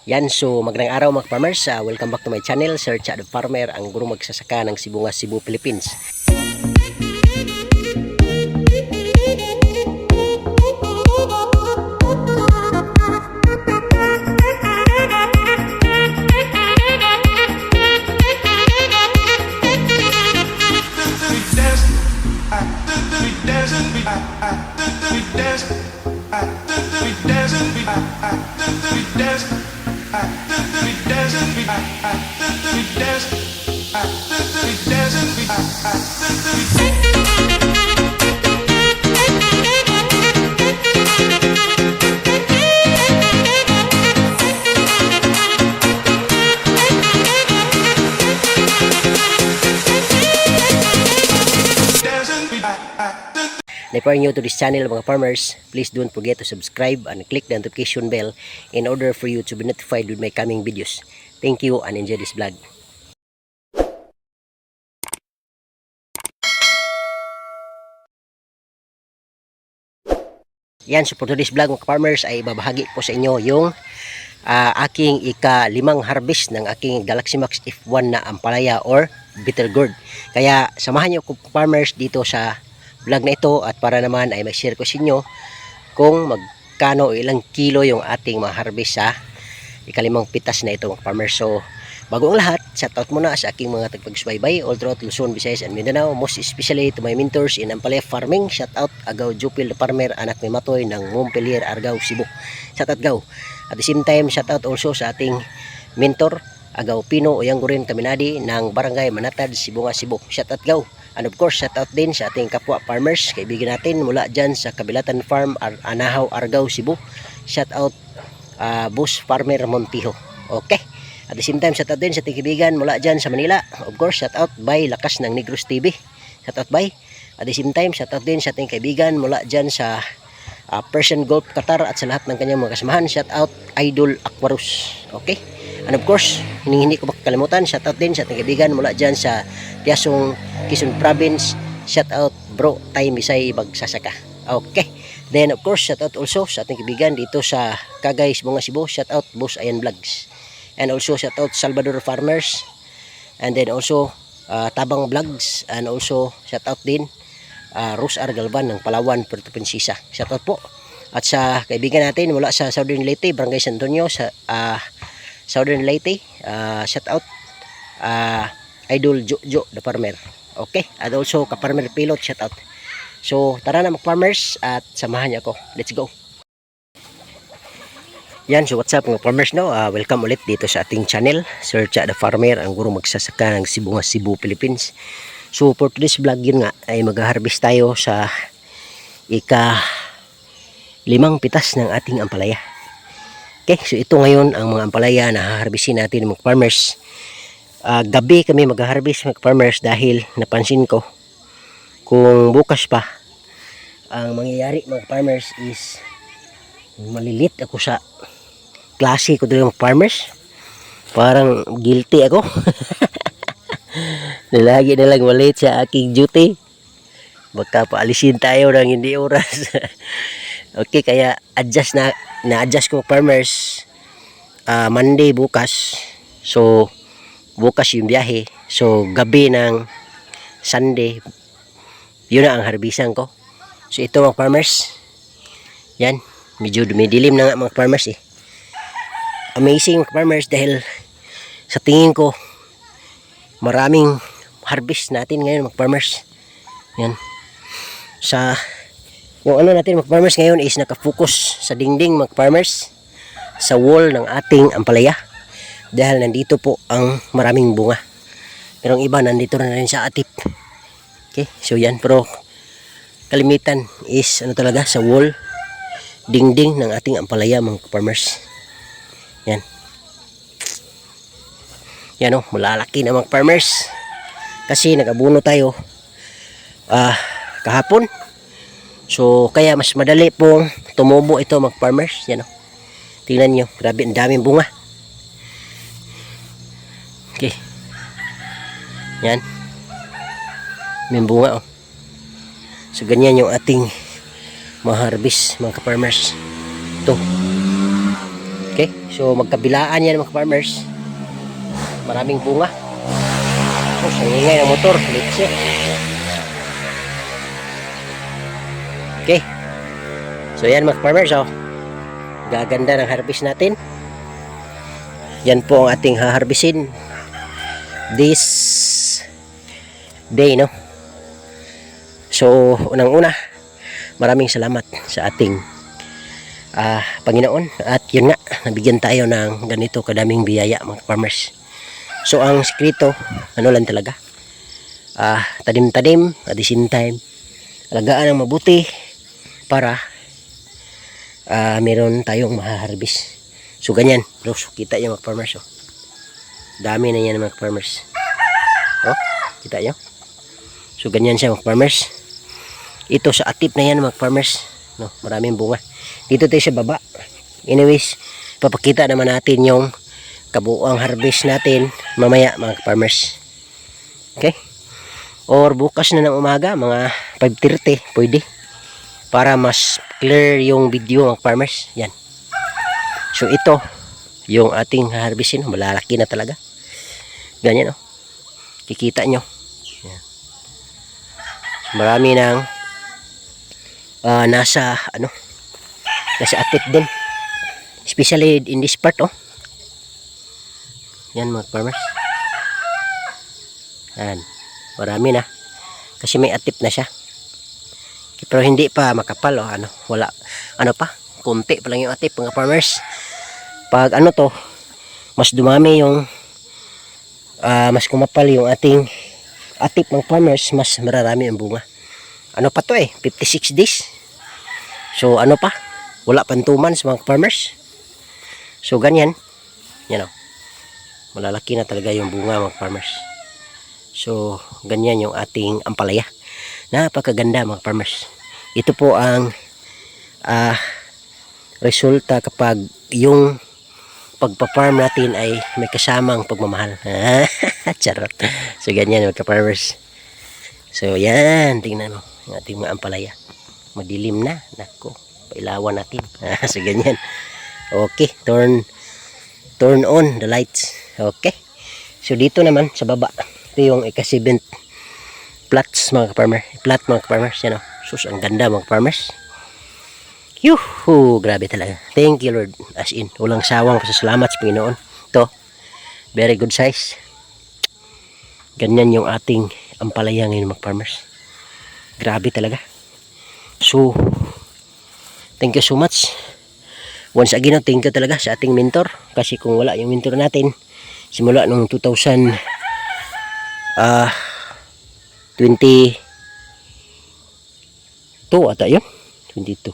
Yan, so magandang araw mga farmers. Welcome back to my channel, Sir Cha the Farmer, ang guro magsasaka ng sibuyas, Cebu, Philippines. If you are new to this channel mga farmers, please don't forget to subscribe and click the notification bell in order for you to be notified with my coming videos. Thank you and enjoy this vlog. Yan, so for today's vlog mga farmers ay babahagi ko sa inyo yung aking ika-5 harvest ng aking Galaxy Max F1 na ampalaya or bitter gourd. Kaya samahan niyo ko farmers dito sa vlog na ito at para naman ay mag-share ko sa inyo kung magkano o ilang kilo yung ating ma-harvest sa ika-5 pitas na ito mga farmers. So bago ang lahat, shoutout muna sa aking mga tagpagsubaybay all throughout Luzon, Visayas and Mindanao, most especially to my mentors in Ampalaya Farming. Shoutout Agaw Jupil the Farmer, anak ni Matoy ng Montpelier, Argao, Cebu. Shoutout Gaw. At the same time, shoutout also sa ating mentor Agaw Pino Oyanggurin Kaminadi ng Barangay Manatad, Sibunga, Cebu. Shoutout Gaw. And of course, shoutout din sa ating kapwa farmers, kaibigan natin mula dyan sa Kabilatan Farm, Anahaw, Argao, Cebu. Shoutout Boss Farmer Montijo. Okay. At the same time, shoutout din sa ating kaibigan mula dyan sa Manila. Of course, shoutout by Lakas ng Negros TV. Shoutout by. At the same time, shoutout din sa ating kaibigan mula dyan sa Persian Gulf, Qatar at sa lahat ng kanyang mga kasamahan. Shoutout Idol Aquarus. Okay. And of course, hindi ko makakalimutan, shoutout din sa ating kaibigan mula dyan sa Tiasong, Quezon Province. Shoutout Bro Tay Misay Magsasaka. Okay. Then of course, shoutout also sa ating kaibigan dito sa Cagay, Sibunga, Cebu. Shoutout Boss Ayan Vlogs. And also shoutout Salvador Farmers. And then also Tabang Vlogs. And also shoutout din Rose R. Galvan ng Palawan, Puerto Princesa. Shoutout po. At sa kaibigan natin mula sa Southern Leyte, Barangay San Antonio, sa Southern Leyte, shoutout Idol Jojo the Farmer. Okay. And also ka-farmer pilot, shoutout. So tara na mag-farmers at samahan niyo ako. Let's go. Yan, so what's up mga farmers, no? Welcome ulit dito sa ating channel, Sir Cha the Farmer, ang guro magsasaka ng sibuyas, Cebu, Philippines. So for today's vlog yun nga ay mag-harvest tayo sa ika-5 pitas ng ating ampalaya. Okay, so ito ngayon ang mga ampalaya na harvestin natin mga farmers. Gabi kami mag-harvest mga farmers dahil napansin ko kung bukas pa ang mangyayari mga farmers is malilit ako sa klase ko dito mga farmers. Parang guilty ako. Lagi na lang malit sa aking duty. Baka paalisin tayo ng hindi oras. Okay, kaya na-adjust ko farmers. Monday bukas. So bukas yung biyahe. So gabi ng Sunday, yun na ang harbisan ko. So ito mga farmers. Yan, medyo dumidilim na nga mga farmers eh. Amazing mga farmers dahil sa tingin ko maraming harvest natin ngayon mga farmers. Yan. Sa yung ano natin mga farmers ngayon is nakafocus sa dingding mga farmers, sa wall ng ating ampalaya dahil nandito po ang maraming bunga. Pero ang iba nandito na rin sa atip. Okay, so yan, pero kalimitan is ano talaga sa wall, dingding ng ating ampalaya mga farmers. Yan. Yan o, malalaki na mga farmers. Kasi nagabuno tayo kahapon. So kaya mas madali pong tumubo ito mga farmers. Yan o. Tingnan nyo, grabe ang daming bunga. Okay. Yan. May bunga o. So ganyan yung ating ma-harvest mga ka-farmers. Ito. Okay, so magkabilaan yan mga farmers. Maraming bunga. So sa ingay ng motor, litse. Okay, so yan mga farmers, oh. Gaganda ng harvest natin. Yan po ang ating haharbisin this day, no? So unang-una, maraming salamat sa ating Panginoon, at yun nga, nabigyan tayo ng ganito kadaming biyaya mga farmers. So ang sikreto, ano lang talaga, tanim-tanim at the same time alagaan ng mabuti para meron tayong mahaharbis. So ganyan bro, so, kita nyo mga farmers, oh. Dami na yan mga farmers, oh, kita nyo. So ganyan siya mga farmers. Ito sa atip na yan mga farmers, no, maraming bunga. Dito tayo sa baba. Anyways, papakita naman natin yung kabuuang harvest natin mamaya mga farmers. Okay, or bukas na ng umaga mga 5:30 pwede, para mas clear yung video mga farmers. Yan. So ito yung ating harvestin, malalaki na talaga. Ganyan, oh. Kikita nyo. Yan. So, marami ng nasa atip din. Especially in this part, oh. Yan mga farmers. Yan. Marami na. Kasi may atip na siya. Pero hindi pa makapal, oh. Wala. Pa? Kunti pa lang yung atip mga farmers. Pag to, mas dumami yung mas kumapal yung ating atip mga farmers, mas mararami ang bunga. Pa to 56 days. So pa? Wala pang 2 months mga farmers. So ganyan. Yan, oh. Malalaki na talaga yung bunga mga farmers. So ganyan yung ating ampalaya. Napakaganda mga farmers. Ito po ang resulta kapag yung pagpa-farm natin ay may kasamang pagmamahal. Charot. So ganyan mga farmers. So yan, tingnan mo yung ating mga ampalaya. Madilim na. Nako, pailawan natin. So ganyan. Okay, turn on the lights. Okay. So dito naman sa baba, ito yung ika-7 plots mga farmer. Plot mga farmers, yan, oh. Sus, ang ganda mga farmers. Yuhu, grabe talaga. Thank you Lord. As in, walang sawang pasasalamat sa Panginoon. Ito, very good size. Ganyan yung ating ampalaya ngayon mga farmers. Grabe talaga. So, thank you so much. Once again, thank you talaga sa ating mentor. Kasi kung wala yung mentor natin, simula nung 2022 ata yun. 22.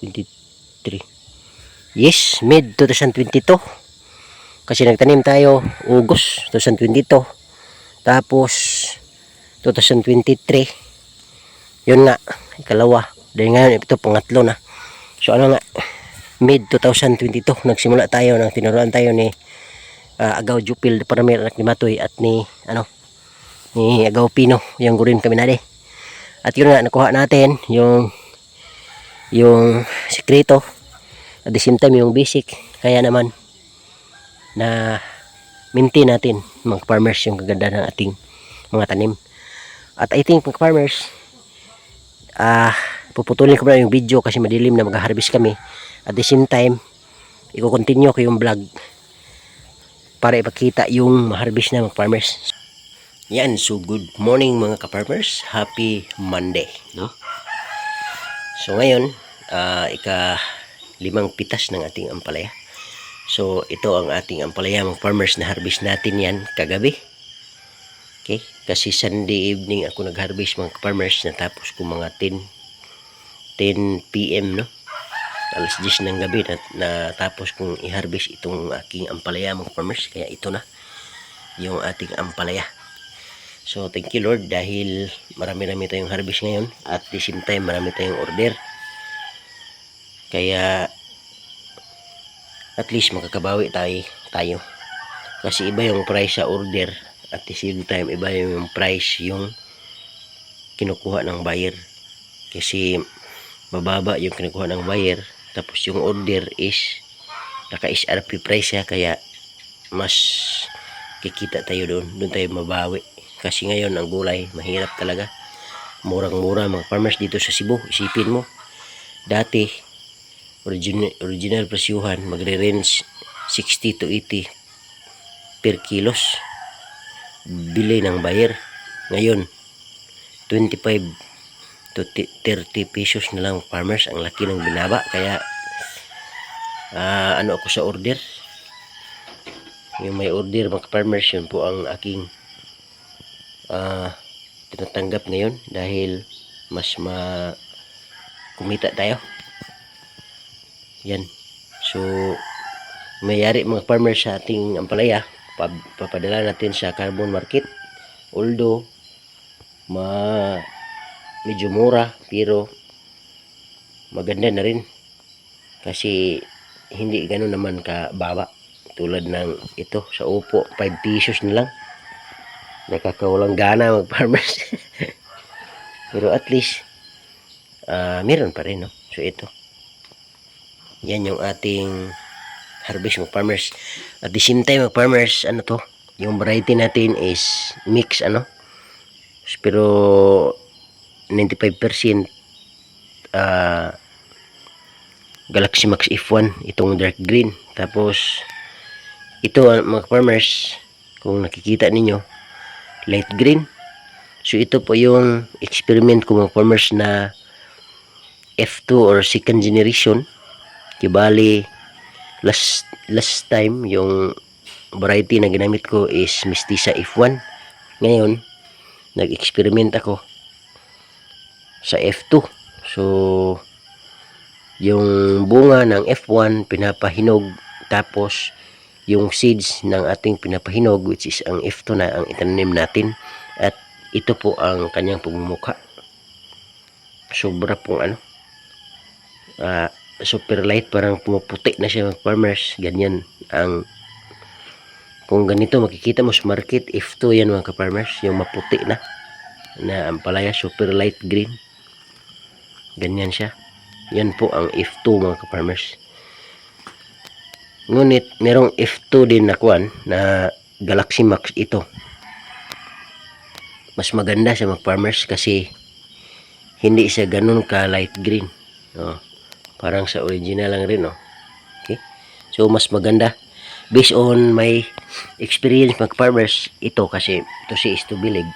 23. Yes, mid 2022. Kasi nagtanim tayo August 2022. Tapos 2023. Yun nga, ikalawa. Dahil ngayon ito pangatlo na. So nga, mid 2022 nagsimula tayo, nang tinuruan tayo ni Agaw Jupil de Paramir, anak ni Matoy, at ni Agaw Pino, yung gurin kami nade. At yun nga, nakuha natin yung sikreto, at the same time yung basic. Kaya naman na maintain natin mga farmers yung kaganda ng ating mga tanim. At I think mga farmers, puputulin ko na yung video kasi madilim na mag-harvest kami. At the same time, i-continue ko yung vlog para ipakita yung ma-harvest na mga farmers. Yan, so good morning mga ka-farmers. Happy Monday, no? So ngayon, ika-5 pitas ng ating ampalaya. So ito ang ating ampalaya mga farmers, na harvest natin yan kagabi. Okay, kasi Sunday evening ako nag-harvest mga farmers, natapos ko mga 10 PM, no? Alas 10 ng gabi na tapos kong i-harvest itong aking ampalaya mga farmers. Kaya ito na yung ating ampalaya. So thank you Lord, dahil marami-rami tayong harvest ngayon, at the same time marami tayong order. Kaya at least makakabawi tayo. Kasi iba yung price sa order, at the same time iba yung price yung kinukuha ng buyer. Kasi mababa yung kinukuha ng buyer, tapos yung order is naka SRP price siya, kaya mas kikita tayo doon tayo mabawi. Kasi ngayon ang gulay mahirap talaga, murang-mura mga farmers dito sa Cebu. Isipin mo, dati original presyuhan magre-range 60 to 80 per kilos bili ng buyer. Ngayon 25 to 30 pesos na lang farmers. Ang laki ng binaba. Kaya ano ako sa order, yung may order mga farmers, yun po ang aking tinatanggap ngayon dahil mas kumita tayo. Yan. So mayari mga farmers sa ating ampalaya, papadala natin sa carbon market. Although medyo mura, pero maganda na rin kasi hindi ganoon naman kababa tulad ng ito sa upo. 5 pesos na lang, nakakawalang gana mag farmers. Pero at least meron pa rin, no? So ito, yan yung ating harvest mga farmers. At the same time mga farmers, ano to, yung variety natin is mix, pero 95% Galaxy Max F1 itong dark green. Tapos ito mga farmers, kung nakikita ninyo, light green. So ito po yung experiment ko mga farmers na F2 or second generation. Kibali last time yung variety na ginamit ko is Mestiza F1. Ngayon nag-experiment ako sa F2. So yung bunga ng F1 pinapahinog, tapos yung seeds ng ating pinapahinog, which is ang F2 na ang itanim natin, at ito po ang kanyang pagmumukha. Sobra pong super light, parang pumuputi na siya mga farmers. Ganyan ang, kung ganito makikita mo sa market, F2 yan mga farmers, yung maputi na ampalaya, super light green. Ganyan siya. Yan po ang F2 mga farmers. Ngunit merong F2 din na kuan na Galaxy Max. Ito mas maganda sa mga farmers kasi hindi siya ganun ka light green. Parang sa original lang rin. Okay? So mas maganda based on my experience mga farmers ito, kasi ito si Istubilig.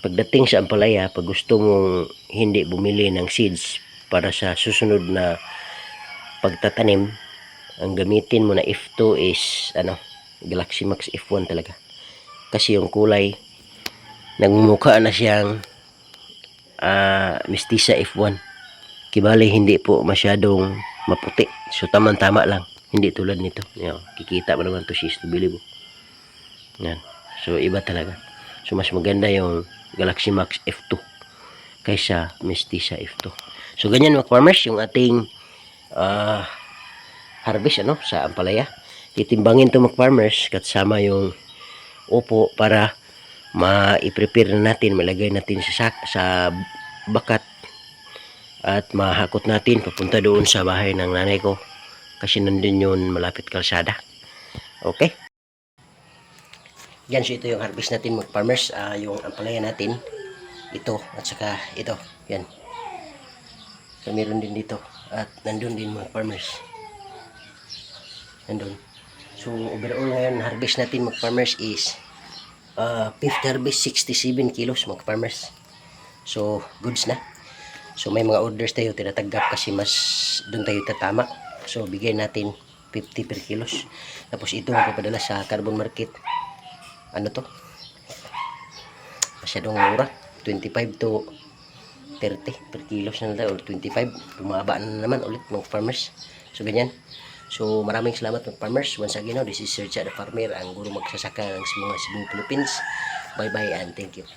Pagdating sa ampalaya, pag gusto mong hindi bumili ng seeds para sa susunod na pagtatanim, ang gamitin mo na F2 is Galaxy Max F1 talaga. Kasi yung kulay nagmumukha na siyang Mestiza F1. Kibali hindi po masyadong maputi. So tama lang. Hindi tulad nito. Yan, kikita mo naman to si Istubilig. Yan. So iba talaga. So mas maganda yung Galaxy Max F2 kaysa Mestiza F2. So ganyan mga farmers yung ating harvest sa ampalaya. Titimbangin to mga farmers kasama yung upo para ma-prepare na natin, malagay natin sa bakat at mahakot natin papunta doon sa bahay ng nanay ko kasi nandun yun malapit kalsada. Okay, yan. So ito yung harvest natin mga farmers, yung ampalaya natin ito at saka ito, yan. So meron din dito at nandun din mga farmers, nandun. So overall ngayon harvest natin mga farmers is fifth harvest 67 kilos mga farmers. So goods na. So may mga orders tayo tinatanggap kasi mas doon tayo tatama. So bigay natin 50 per kilos. Tapos ito mapapadala sa carbon market. Ano to? Masyadong mura. 25 to 30 per kilos na lang, or 25. Bumaba na naman ulit mga farmers. So ganyan. So maraming salamat mga farmers. Once again, this is Sir Chad the Farmer, ang guro magsasaka ng mga Cebu, Philippines. Bye bye and thank you.